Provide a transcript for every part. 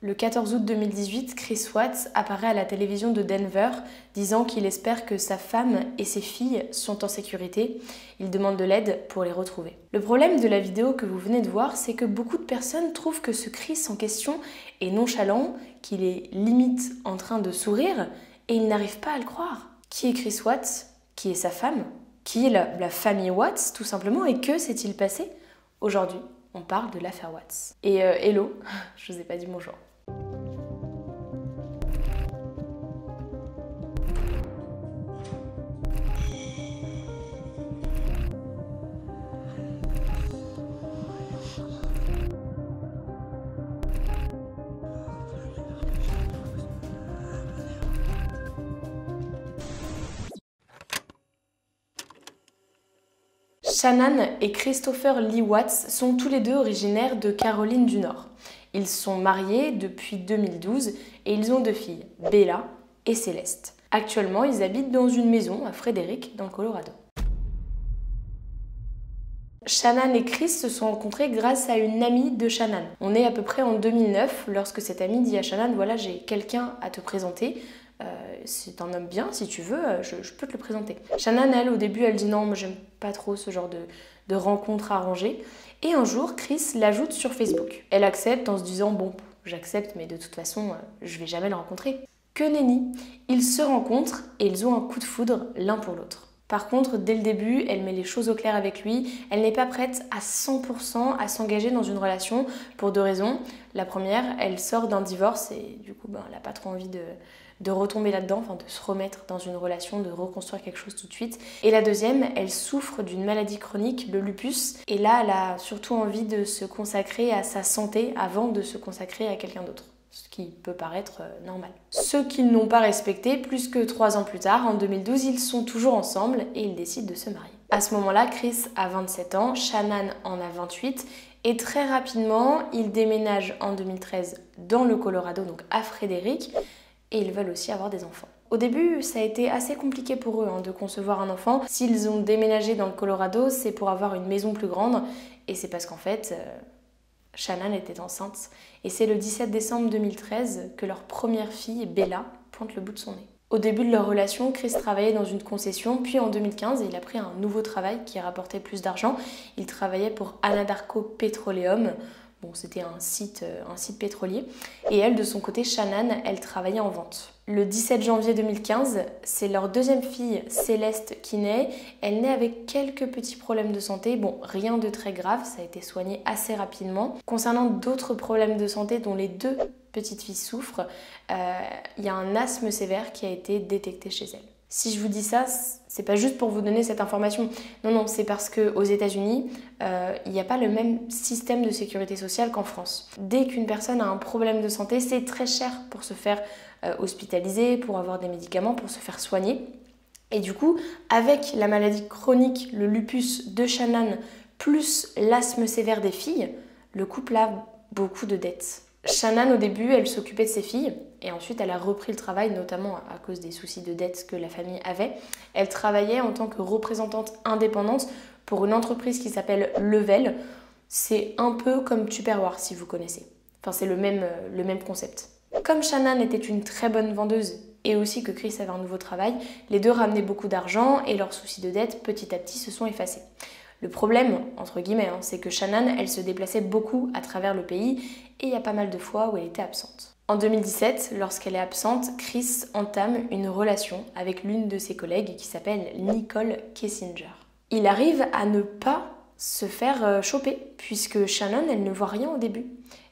Le 14 août 2018, Chris Watts apparaît à la télévision de Denver disant qu'il espère que sa femme et ses filles sont en sécurité. Il demande de l'aide pour les retrouver. Le problème de la vidéo que vous venez de voir, c'est que beaucoup de personnes trouvent que ce Chris en question est nonchalant, qu'il est limite en train de sourire et ils n'arrivent pas à le croire. Qui est Chris Watts? Qui est sa femme? Qui est la famille Watts tout simplement? Et que s'est-il passé? Aujourd'hui, on parle de l'affaire Watts. Et hello, je vous ai pas dit bonjour. Shannan et Christopher Lee Watts sont tous les deux originaires de Caroline du Nord. Ils sont mariés depuis 2012 et ils ont 2 filles, Bella et Céleste. Actuellement, ils habitent dans une maison à Frederick, dans le Colorado. Shannan et Chris se sont rencontrés grâce à une amie de Shannan. On est à peu près en 2009 lorsque cette amie dit à Shannan « Voilà, j'ai quelqu'un à te présenter. C'est un homme bien, si tu veux, je peux te le présenter. » Shannan, elle, au début, elle dit « Non, moi j'aime pas trop ce genre de rencontres arrangées. » Et un jour, Chris l'ajoute sur Facebook. Elle accepte en se disant « Bon, j'accepte, mais de toute façon, je vais jamais le rencontrer. » Que nenni, ils se rencontrent et ils ont un coup de foudre l'un pour l'autre. Par contre, dès le début, elle met les choses au clair avec lui. Elle n'est pas prête à 100% à s'engager dans une relation pour 2 raisons. La première, elle sort d'un divorce et du coup, elle n'a pas trop envie de retomber là-dedans, enfin de se remettre dans une relation, de reconstruire quelque chose tout de suite. Et la deuxième, elle souffre d'une maladie chronique, le lupus. Et là, elle a surtout envie de se consacrer à sa santé avant de se consacrer à quelqu'un d'autre. Ce qui peut paraître normal. Ceux qu'ils n'ont pas respecté, plus que 3 ans plus tard, en 2012, ils sont toujours ensemble et ils décident de se marier. À ce moment-là, Chris a 27 ans, Shannan en a 28 et très rapidement, ils déménagent en 2013 dans le Colorado, donc à Frederick, et ils veulent aussi avoir des enfants. Au début, ça a été assez compliqué pour eux de concevoir un enfant. S'ils ont déménagé dans le Colorado, c'est pour avoir une maison plus grande et c'est parce qu'en fait, Shannan était enceinte et c'est le 17 décembre 2013 que leur première fille, Bella, pointe le bout de son nez. Au début de leur relation, Chris travaillait dans une concession, puis en 2015, il a pris un nouveau travail qui rapportait plus d'argent. Il travaillait pour Anadarko Petroleum. Bon, c'était un site pétrolier. Et elle, de son côté, Shannan, elle travaillait en vente. Le 17 janvier 2015, c'est leur deuxième fille, Céleste, qui naît. Elle naît avec quelques petits problèmes de santé. Bon, rien de très grave, ça a été soigné assez rapidement. Concernant d'autres problèmes de santé dont les 2 petites filles souffrent, il y a un asthme sévère qui a été détecté chez elle. Si je vous dis ça, c'est pas juste pour vous donner cette information. Non, c'est parce qu'aux États-Unis, il n'y a pas le même système de sécurité sociale qu'en France. Dès qu'une personne a un problème de santé, c'est très cher pour se faire hospitaliser, pour avoir des médicaments, pour se faire soigner. Et du coup, avec la maladie chronique, le lupus de Shannan, plus l'asthme sévère des filles, le couple a beaucoup de dettes. Shannan, au début, elle s'occupait de ses filles et ensuite elle a repris le travail, notamment à cause des soucis de dette que la famille avait. Elle travaillait en tant que représentante indépendante pour une entreprise qui s'appelle Level. C'est un peu comme Tupperware si vous connaissez. Enfin, c'est le même concept. Comme Shannan était une très bonne vendeuse et aussi que Chris avait un nouveau travail, les 2 ramenaient beaucoup d'argent et leurs soucis de dette petit à petit se sont effacés. Le problème, entre guillemets, c'est que Shannan, elle se déplaçait beaucoup à travers le pays et il y a pas mal de fois où elle était absente. En 2017, lorsqu'elle est absente, Chris entame une relation avec l'une de ses collègues qui s'appelle Nicole Kessinger. Il arrive à ne pas se faire choper puisque Shannan, elle ne voit rien au début.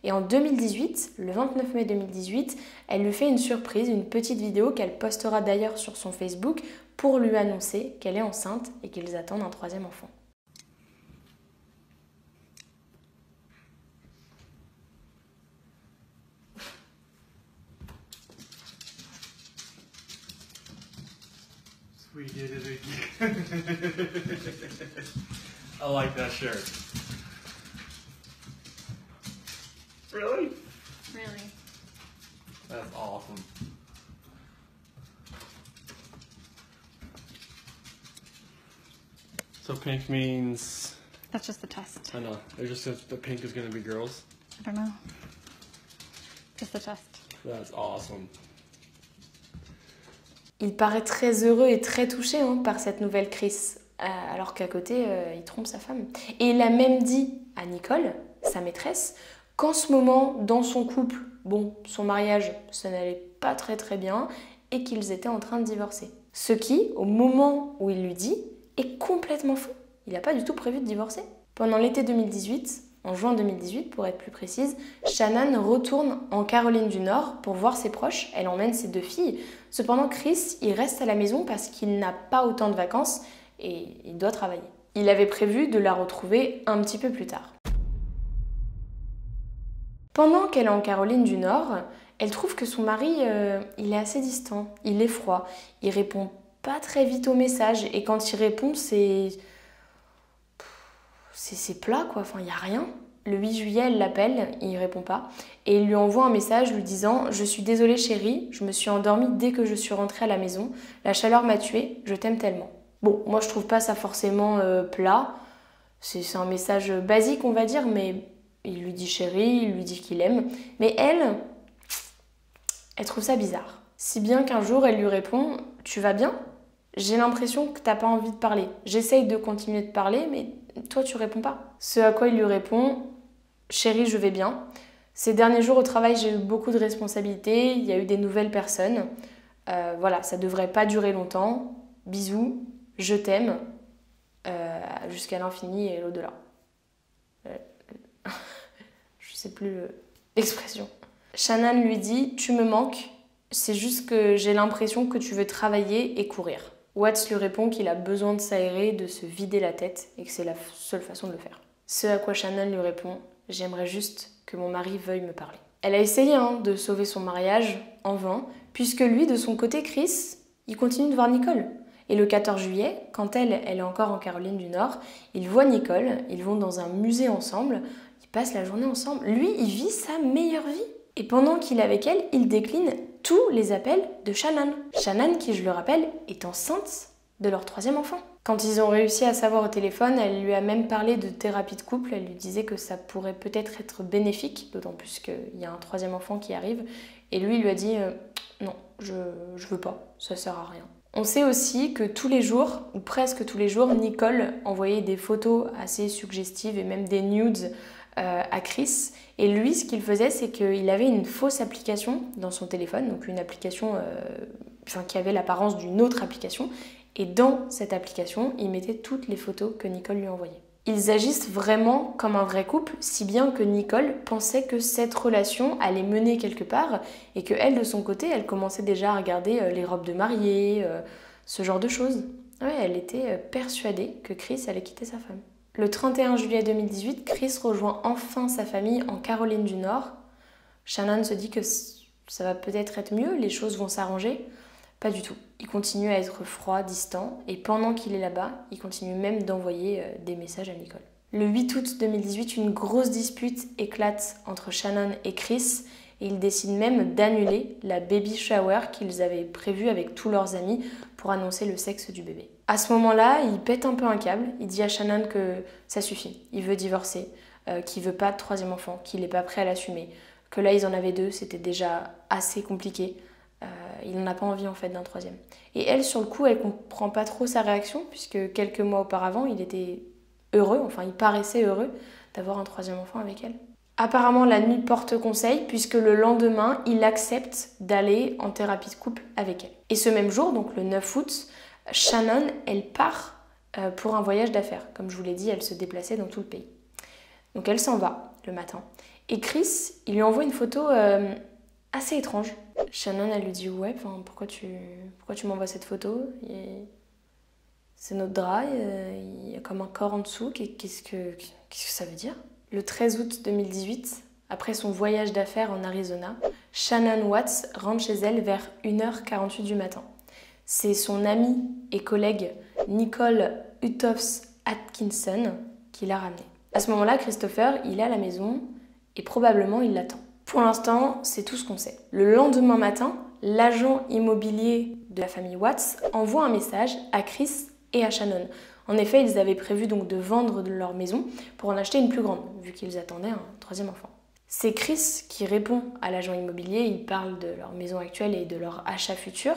Et en 2018, le 29 mai 2018, elle lui fait une surprise, une petite vidéo qu'elle postera d'ailleurs sur son Facebook pour lui annoncer qu'elle est enceinte et qu'ils attendent un 3e enfant. We did it again. I like that shirt. Really? Really? That's awesome. So pink means... That's just the test. I know. It just says the pink is going to be girls. I don't know. Just the test. That's awesome. Il paraît très heureux et très touché par cette nouvelle Chris, alors qu'à côté, il trompe sa femme. Et il a même dit à Nicole, sa maîtresse, qu'en ce moment, dans son couple, bon, son mariage, ça n'allait pas très très bien et qu'ils étaient en train de divorcer. Ce qui, au moment où il lui dit, est complètement faux. Il n'a pas du tout prévu de divorcer. Pendant l'été 2018, en juin 2018 pour être plus précise, Shannon retourne en Caroline du Nord pour voir ses proches. Elle emmène ses 2 filles. Cependant, Chris, il reste à la maison parce qu'il n'a pas autant de vacances et il doit travailler. Il avait prévu de la retrouver un petit peu plus tard. Pendant qu'elle est en Caroline du Nord, elle trouve que son mari, il est assez distant, il est froid, il répond pas très vite aux messages et quand il répond, c'est plat quoi, enfin il n'y a rien. Le 8 juillet, elle l'appelle, il répond pas et il lui envoie un message lui disant « Je suis désolée chérie, je me suis endormie dès que je suis rentrée à la maison, la chaleur m'a tuée, je t'aime tellement ». Bon, moi je trouve pas ça forcément plat, c'est un message basique on va dire, mais il lui dit chérie, il lui dit qu'il aime, mais elle trouve ça bizarre. Si bien qu'un jour elle lui répond « Tu vas bien ? J'ai l'impression que t'as pas envie de parler. J'essaye de continuer de parler, mais toi tu réponds pas. » Ce à quoi il lui répond « Chérie, je vais bien. Ces derniers jours au travail, j'ai eu beaucoup de responsabilités, il y a eu des nouvelles personnes. Voilà, ça devrait pas durer longtemps. Bisous, je t'aime, jusqu'à l'infini et l'au-delà. » Je sais plus l'expression. Shannon lui dit « Tu me manques, c'est juste que j'ai l'impression que tu veux travailler et courir. » Watts lui répond qu'il a besoin de s'aérer, de se vider la tête et que c'est la seule façon de le faire. Ce à quoi Shannon lui répond « J'aimerais juste que mon mari veuille me parler. » Elle a essayé de sauver son mariage, en vain, puisque lui, de son côté, Chris, il continue de voir Nicole. Et le 14 juillet, quand elle est encore en Caroline du Nord, il voit Nicole, ils vont dans un musée ensemble, ils passent la journée ensemble. Lui, il vit sa meilleure vie. Et pendant qu'il est avec elle, il décline tous les appels de Shannon. Shannon, qui, je le rappelle, est enceinte de leur 3e enfant. Quand ils ont réussi à savoir au téléphone, elle lui a même parlé de thérapie de couple. Elle lui disait que ça pourrait peut-être être bénéfique, d'autant plus qu'il y a un 3e enfant qui arrive. Et lui, il lui a dit non, je veux pas, ça sert à rien. On sait aussi que tous les jours, ou presque tous les jours, Nicole envoyait des photos assez suggestives et même des nudes à Chris. Et lui, ce qu'il faisait, c'est qu'il avait une fausse application dans son téléphone, donc une application qui avait l'apparence d'une autre application. Et dans cette application, il mettait toutes les photos que Nicole lui envoyait. Ils agissent vraiment comme un vrai couple, si bien que Nicole pensait que cette relation allait mener quelque part et qu'elle, de son côté, elle commençait déjà à regarder les robes de mariée, ce genre de choses. Ouais, elle était persuadée que Chris allait quitter sa femme. Le 31 juillet 2018, Chris rejoint enfin sa famille en Caroline du Nord. Shannon se dit que ça va peut-être être mieux, les choses vont s'arranger. Pas du tout. Il continue à être froid, distant, et pendant qu'il est là-bas, il continue même d'envoyer des messages à Nicole. Le 8 août 2018, une grosse dispute éclate entre Shannon et Chris, et ils décident même d'annuler la baby shower qu'ils avaient prévue avec tous leurs amis pour annoncer le sexe du bébé. À ce moment-là, il pète un peu un câble, il dit à Shannon que ça suffit, il veut divorcer, qu'il veut pas de 3e enfant, qu'il n'est pas prêt à l'assumer, que là ils en avaient 2, c'était déjà assez compliqué. Il n'en a pas envie en fait d'un 3e. Et elle, sur le coup, elle comprend pas trop sa réaction, puisque quelques mois auparavant, il était heureux, enfin il paraissait heureux d'avoir un 3e enfant avec elle. Apparemment, la nuit porte conseil, puisque le lendemain, il accepte d'aller en thérapie de couple avec elle. Et ce même jour, donc le 9 août, Shannon, elle part pour un voyage d'affaires. Comme je vous l'ai dit, elle se déplaçait dans tout le pays. Donc elle s'en va le matin. Et Chris, il lui envoie une photo assez étrange. Shannon, elle lui dit ouais, pourquoi tu m'envoies cette photo? C'est notre drap, il y a comme un corps en dessous, qu'est-ce que ça veut dire? Le 13 août 2018, après son voyage d'affaires en Arizona, Shannon Watts rentre chez elle vers 1h48 du matin. C'est son amie et collègue Nicole Utoffs Atkinson qui l'a ramenée. À ce moment-là, Christopher, il est à la maison et probablement il l'attend. Pour l'instant, c'est tout ce qu'on sait. Le lendemain matin, l'agent immobilier de la famille Watts envoie un message à Chris et à Shannon. En effet, ils avaient prévu donc de vendre leur maison pour en acheter une plus grande, vu qu'ils attendaient un 3e enfant. C'est Chris qui répond à l'agent immobilier, il parle de leur maison actuelle et de leur achat futur.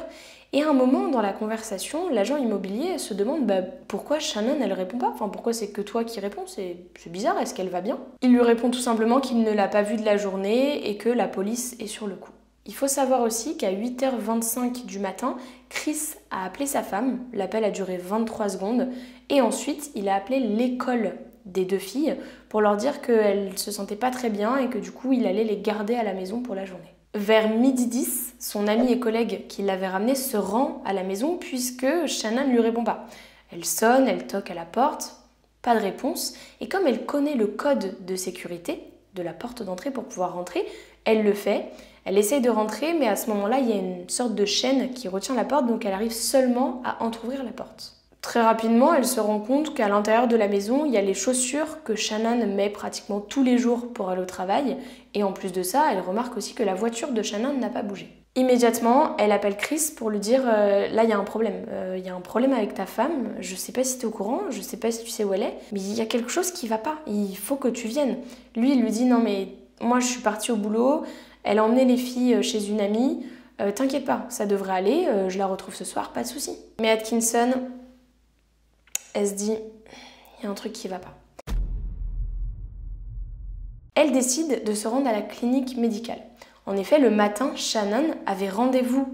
Et à un moment dans la conversation, l'agent immobilier se demande pourquoi Shannon elle répond pas, enfin pourquoi c'est que toi qui réponds, c'est bizarre, est-ce qu'elle va bien? Il lui répond tout simplement qu'il ne l'a pas vue de la journée et que la police est sur le coup. Il faut savoir aussi qu'à 8h25 du matin, Chris a appelé sa femme, l'appel a duré 23 secondes, et ensuite il a appelé l'école des deux filles pour leur dire qu'elles se sentaient pas très bien et que du coup il allait les garder à la maison pour la journée. Vers 12h10, son ami et collègue qui l'avait ramené se rend à la maison puisque Shannon ne lui répond pas. Elle sonne, elle toque à la porte, pas de réponse, et comme elle connaît le code de sécurité de la porte d'entrée pour pouvoir rentrer, elle le fait. Elle essaye de rentrer, mais à ce moment-là, il y a une sorte de chaîne qui retient la porte, donc elle arrive seulement à entrouvrir la porte. Très rapidement, elle se rend compte qu'à l'intérieur de la maison, il y a les chaussures que Shannon met pratiquement tous les jours pour aller au travail. Et en plus de ça, elle remarque aussi que la voiture de Shannon n'a pas bougé. Immédiatement, elle appelle Chris pour lui dire là, il y a un problème. Il y a un problème avec ta femme. Je sais pas si tu es au courant, je sais pas si tu sais où elle est, mais il y a quelque chose qui va pas. Il faut que tu viennes. Lui, il lui dit non, mais moi, je suis partie au boulot. Elle a emmené les filles chez une amie. T'inquiète pas, ça devrait aller. Je la retrouve ce soir, pas de souci. Mais Atkinson, elle se dit, il y a un truc qui va pas. Elle décide de se rendre à la clinique médicale. En effet, le matin, Shannon avait rendez-vous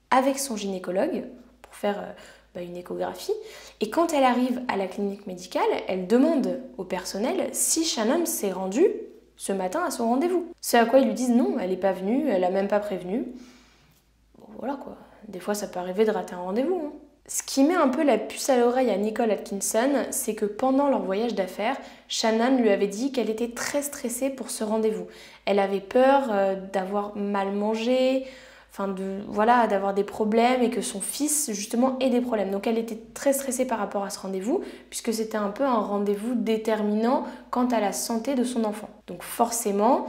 avec son gynécologue pour faire une échographie. Et quand elle arrive à la clinique médicale, elle demande au personnel si Shannon s'est rendue ce matin à son rendez-vous. Ce à quoi ils lui disent non, elle n'est pas venue, elle n'a même pas prévenu. Bon, voilà quoi, des fois ça peut arriver de rater un rendez-vous. Hein. Ce qui met un peu la puce à l'oreille à Nicole Atkinson, c'est que pendant leur voyage d'affaires, Shannon lui avait dit qu'elle était très stressée pour ce rendez-vous. Elle avait peur d'avoir mal mangé, d'avoir des problèmes et que son fils justement ait des problèmes. Donc elle était très stressée par rapport à ce rendez-vous puisque c'était un peu un rendez-vous déterminant quant à la santé de son enfant. Donc forcément,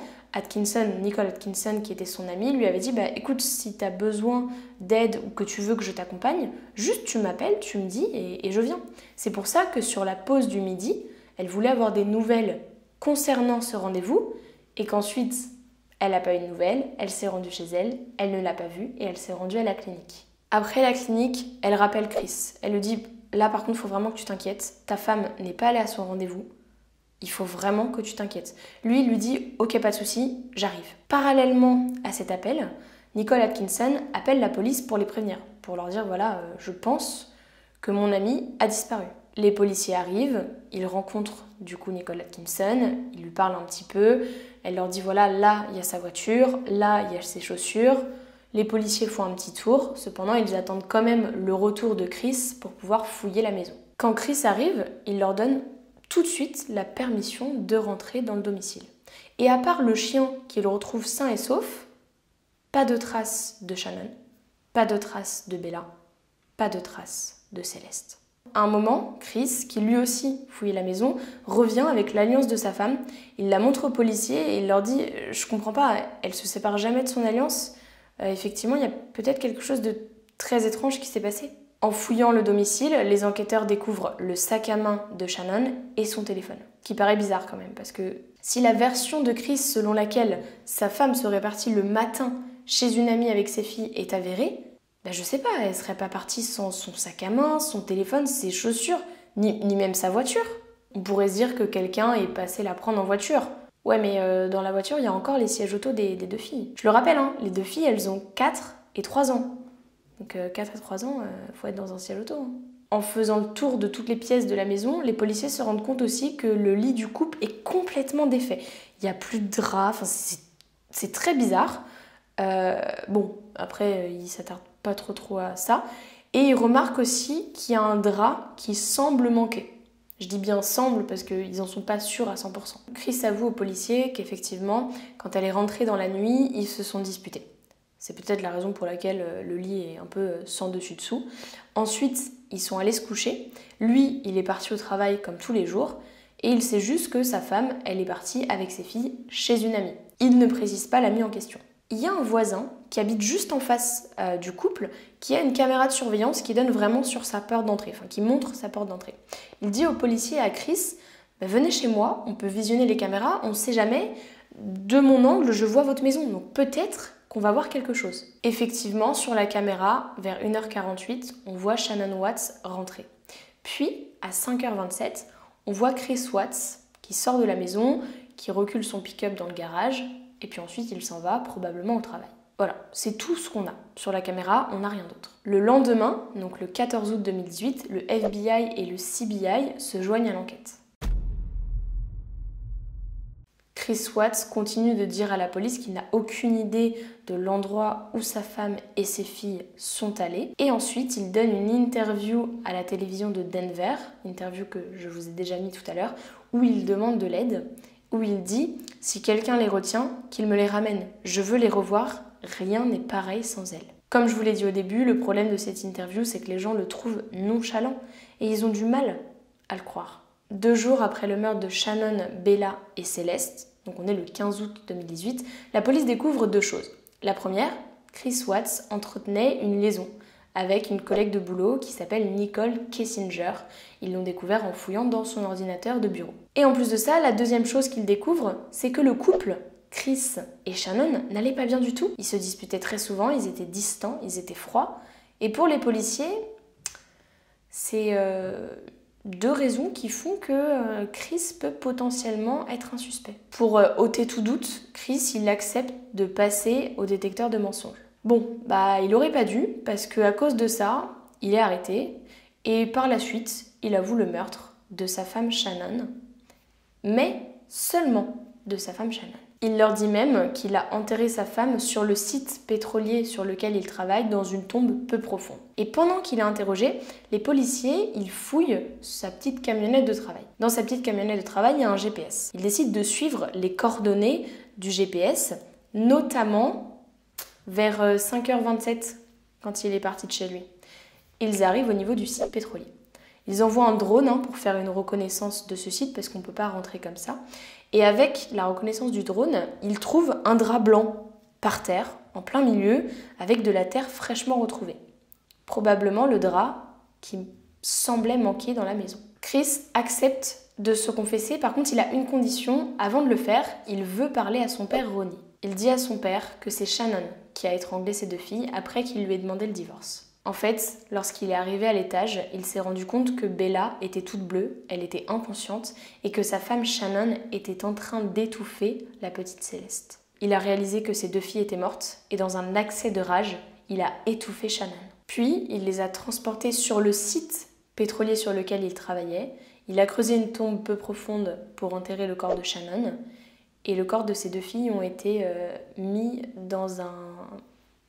Nicole Atkinson, qui était son amie, lui avait dit écoute, si tu as besoin d'aide ou que tu veux que je t'accompagne, juste tu m'appelles, tu me dis et je viens. C'est pour ça que sur la pause du midi, elle voulait avoir des nouvelles concernant ce rendez-vous et qu'ensuite, elle n'a pas eu de nouvelles, elle s'est rendue chez elle, elle ne l'a pas vu et elle s'est rendue à la clinique. Après la clinique, elle rappelle Chris. Elle lui dit là par contre, il faut vraiment que tu t'inquiètes, ta femme n'est pas allée à son rendez-vous. Il faut vraiment que tu t'inquiètes. Lui, il lui dit « Ok, pas de souci, j'arrive ». Parallèlement à cet appel, Nicole Atkinson appelle la police pour les prévenir, pour leur dire « Voilà, je pense que mon ami a disparu ». Les policiers arrivent, ils rencontrent du coup Nicole Atkinson, ils lui parlent un petit peu, elle leur dit « Voilà, là, il y a sa voiture, là, il y a ses chaussures ». Les policiers font un petit tour, cependant, ils attendent quand même le retour de Chris pour pouvoir fouiller la maison. Quand Chris arrive, il leur donne tout de suite la permission de rentrer dans le domicile. Et à part le chien qu'il retrouve sain et sauf, pas de traces de Shannon, pas de traces de Bella, pas de traces de Céleste. À un moment, Chris, qui lui aussi fouillait la maison, revient avec l'alliance de sa femme. Il la montre aux policiers et il leur dit « Je comprends pas, elle se sépare jamais de son alliance. Effectivement, il y a peut-être quelque chose de très étrange qui s'est passé. » En fouillant le domicile, les enquêteurs découvrent le sac à main de Shannon et son téléphone. Ce qui paraît bizarre quand même, parce que si la version de Chris selon laquelle sa femme serait partie le matin chez une amie avec ses filles est avérée, je sais pas, elle serait pas partie sans son sac à main, son téléphone, ses chaussures, ni même sa voiture. On pourrait se dire que quelqu'un est passé la prendre en voiture. Ouais, mais dans la voiture, il y a encore les sièges auto des deux filles. Je le rappelle, hein, les deux filles, elles ont 4 et 3 ans. Donc 4 à 3 ans, faut être dans un siège auto. Hein. En faisant le tour de toutes les pièces de la maison, les policiers se rendent compte aussi que le lit du couple est complètement défait. Il n'y a plus de drap, c'est très bizarre. Après, ils ne s'attardent pas trop à ça. Et ils remarquent aussi qu'il y a un drap qui semble manquer. Je dis bien semble parce qu'ils n'en sont pas sûrs à 100%. Chris avoue aux policiers qu'effectivement, quand elle est rentrée dans la nuit, ils se sont disputés. C'est peut-être la raison pour laquelle le lit est un peu sans dessus-dessous. Ensuite, ils sont allés se coucher. Lui, il est parti au travail comme tous les jours. Et il sait juste que sa femme, elle est partie avec ses filles chez une amie. Il ne précise pas l'amie en question. Il y a un voisin qui habite juste en face du couple qui a une caméra de surveillance qui donne vraiment sur sa porte d'entrée, enfin qui montre sa porte d'entrée. Il dit au policier et à Chris « Venez chez moi, on peut visionner les caméras, on ne sait jamais, de mon angle, je vois votre maison, donc peut-être qu'on va voir quelque chose. » Effectivement, sur la caméra, vers 1h48, on voit Shannon Watts rentrer. Puis, à 5h27, on voit Chris Watts qui sort de la maison, qui recule son pick-up dans le garage, et puis ensuite il s'en va, probablement au travail. Voilà, c'est tout ce qu'on a. Sur la caméra, on n'a rien d'autre. Le lendemain, donc le 14 août 2018, le FBI et le CBI se joignent à l'enquête. Chris Watts continue de dire à la police qu'il n'a aucune idée de l'endroit où sa femme et ses filles sont allées. Et ensuite, il donne une interview à la télévision de Denver, interview que je vous ai déjà mis tout à l'heure, où il demande de l'aide, où il dit « Si quelqu'un les retient, qu'il me les ramène. Je veux les revoir, rien n'est pareil sans elles. » Comme je vous l'ai dit au début, le problème de cette interview, c'est que les gens le trouvent nonchalant et ils ont du mal à le croire. 2 jours après le meurtre de Shannon, Bella et Céleste, donc on est le 15 août 2018, la police découvre 2 choses. La première, Chris Watts entretenait une liaison avec une collègue de boulot qui s'appelle Nicole Kessinger. Ils l'ont découvert en fouillant dans son ordinateur de bureau. Et en plus de ça, la deuxième chose qu'ils découvrent, c'est que le couple, Chris et Shannon, n'allait pas bien du tout. Ils se disputaient très souvent, ils étaient distants, ils étaient froids. Et pour les policiers, c'est 2 raisons qui font que Chris peut potentiellement être un suspect. Pour ôter tout doute, Chris, il accepte de passer au détecteur de mensonges. Bon, il aurait pas dû, parce qu'à cause de ça, il est arrêté, et par la suite, il avoue le meurtre de sa femme Shannon, mais seulement de sa femme Shannon. Il leur dit même qu'il a enterré sa femme sur le site pétrolier sur lequel il travaille dans une tombe peu profonde. Et pendant qu'il est interrogé, les policiers, ils fouillent sa petite camionnette de travail. Dans sa petite camionnette de travail, il y a un GPS. Ils décident de suivre les coordonnées du GPS, notamment vers 5h27, quand il est parti de chez lui. Ils arrivent au niveau du site pétrolier. Ils envoient un drone pour faire une reconnaissance de ce site, parce qu'on ne peut pas rentrer comme ça. Et avec la reconnaissance du drone, ils trouvent un drap blanc par terre, en plein milieu, avec de la terre fraîchement retrouvée. Probablement le drap qui semblait manquer dans la maison. Chris accepte de se confesser, par contre il a une condition. Avant de le faire, il veut parler à son père Ronnie. Il dit à son père que c'est Shannon qui a étranglé ses 2 filles après qu'il lui ait demandé le divorce. En fait, lorsqu'il est arrivé à l'étage, il s'est rendu compte que Bella était toute bleue, elle était inconsciente, et que sa femme Shannon était en train d'étouffer la petite Céleste. Il a réalisé que ses 2 filles étaient mortes, et dans un accès de rage, il a étouffé Shannon. Puis, il les a transportées sur le site pétrolier sur lequel il travaillait. Il a creusé une tombe peu profonde pour enterrer le corps de Shannon, et le corps de ses 2 filles ont été mis dans un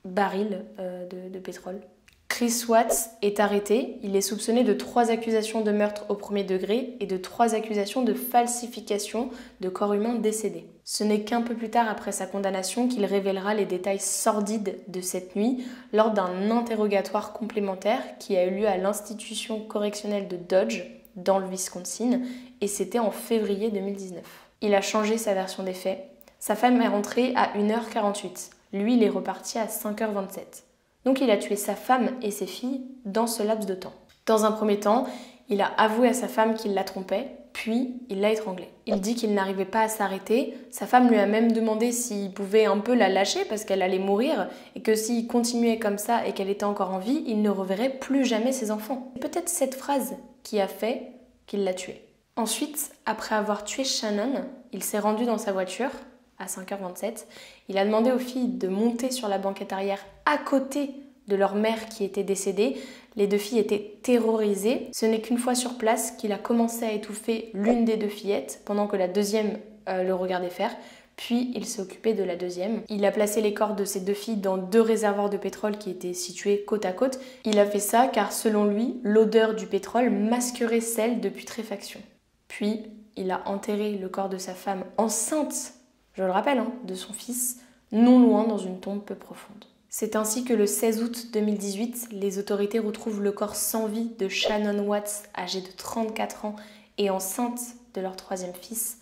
baril de pétrole. Chris Watts est arrêté. Il est soupçonné de 3 accusations de meurtre au 1er degré et de 3 accusations de falsification de corps humain décédé. Ce n'est qu'un peu plus tard après sa condamnation qu'il révélera les détails sordides de cette nuit lors d'un interrogatoire complémentaire qui a eu lieu à l'institution correctionnelle de Dodge, dans le Wisconsin, et c'était en février 2019. Il a changé sa version des faits. Sa femme est rentrée à 1h48. Lui, il est reparti à 5h27. Donc il a tué sa femme et ses filles dans ce laps de temps. Dans un premier temps, il a avoué à sa femme qu'il la trompait, puis il l'a étranglée. Il dit qu'il n'arrivait pas à s'arrêter. Sa femme lui a même demandé s'il pouvait un peu la lâcher parce qu'elle allait mourir et que s'il continuait comme ça et qu'elle était encore en vie, il ne reverrait plus jamais ses enfants. C'est peut-être cette phrase qui a fait qu'il l'a tuée. Ensuite, après avoir tué Shannon, il s'est rendu dans sa voiture à 5h27. Il a demandé aux filles de monter sur la banquette arrière à côté de leur mère qui était décédée. Les 2 filles étaient terrorisées. Ce n'est qu'une fois sur place qu'il a commencé à étouffer l'une des 2 fillettes pendant que la deuxième le regardait faire. Puis il s'est occupé de la deuxième. Il a placé les corps de ces 2 filles dans 2 réservoirs de pétrole qui étaient situés côte à côte. Il a fait ça car selon lui, l'odeur du pétrole masquerait celle de putréfaction. Puis il a enterré le corps de sa femme enceinte, je le rappelle, de son fils, non loin dans une tombe peu profonde. C'est ainsi que le 16 août 2018, les autorités retrouvent le corps sans vie de Shannon Watts, âgée de 34 ans et enceinte de leur 3e fils,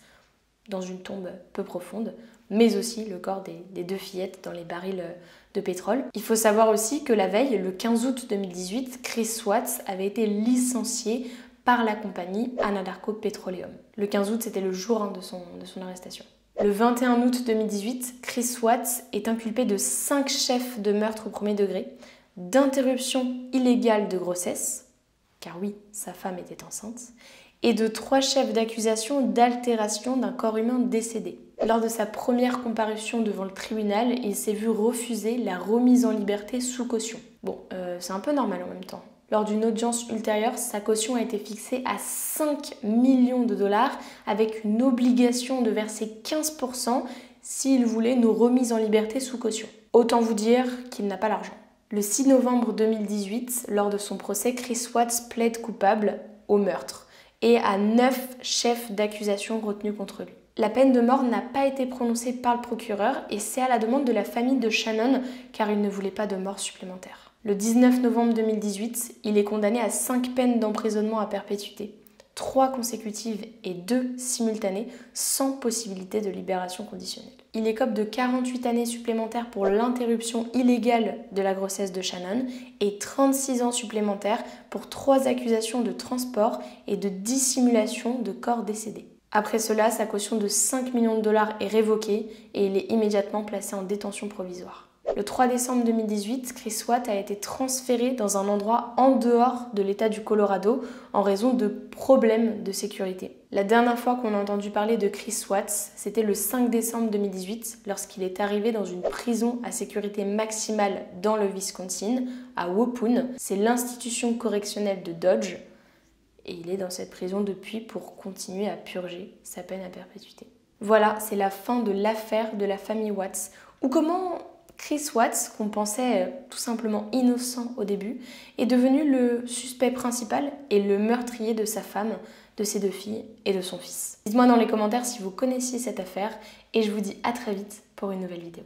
dans une tombe peu profonde, mais aussi le corps des 2 fillettes dans les barils de pétrole. Il faut savoir aussi que la veille, le 15 août 2018, Chris Watts avait été licencié par la compagnie Anadarko Petroleum. Le 15 août, c'était le jour de son arrestation. Le 21 août 2018, Chris Watts est inculpé de 5 chefs de meurtre au premier degré, d'interruption illégale de grossesse, car oui, sa femme était enceinte, et de 3 chefs d'accusation d'altération d'un corps humain décédé. Lors de sa première comparution devant le tribunal, il s'est vu refuser la remise en liberté sous caution. Bon, c'est un peu normal en même temps. Lors d'une audience ultérieure, sa caution a été fixée à 5 millions de dollars avec une obligation de verser 15% s'il voulait une remise en liberté sous caution. Autant vous dire qu'il n'a pas l'argent. Le 6 novembre 2018, lors de son procès, Chris Watts plaide coupable au meurtre et à 9 chefs d'accusation retenus contre lui. La peine de mort n'a pas été prononcée par le procureur et c'est à la demande de la famille de Shannon car il ne voulait pas de mort supplémentaire. Le 19 novembre 2018, il est condamné à 5 peines d'emprisonnement à perpétuité, 3 consécutives et 2 simultanées, sans possibilité de libération conditionnelle. Il écope de 48 années supplémentaires pour l'interruption illégale de la grossesse de Shannon et 36 ans supplémentaires pour 3 accusations de transport et de dissimulation de corps décédés. Après cela, sa caution de 5 millions de dollars est révoquée et il est immédiatement placé en détention provisoire. Le 3 décembre 2018, Chris Watts a été transféré dans un endroit en dehors de l'État du Colorado en raison de problèmes de sécurité. La dernière fois qu'on a entendu parler de Chris Watts, c'était le 5 décembre 2018 lorsqu'il est arrivé dans une prison à sécurité maximale dans le Wisconsin, à Waupun. C'est l'institution correctionnelle de Dodge et il est dans cette prison depuis pour continuer à purger sa peine à perpétuité. Voilà, c'est la fin de l'affaire de la famille Watts, ou comment Chris Watts, qu'on pensait tout simplement innocent au début, est devenu le suspect principal et le meurtrier de sa femme, de ses 2 filles et de son fils. Dites-moi dans les commentaires si vous connaissiez cette affaire et je vous dis à très vite pour une nouvelle vidéo.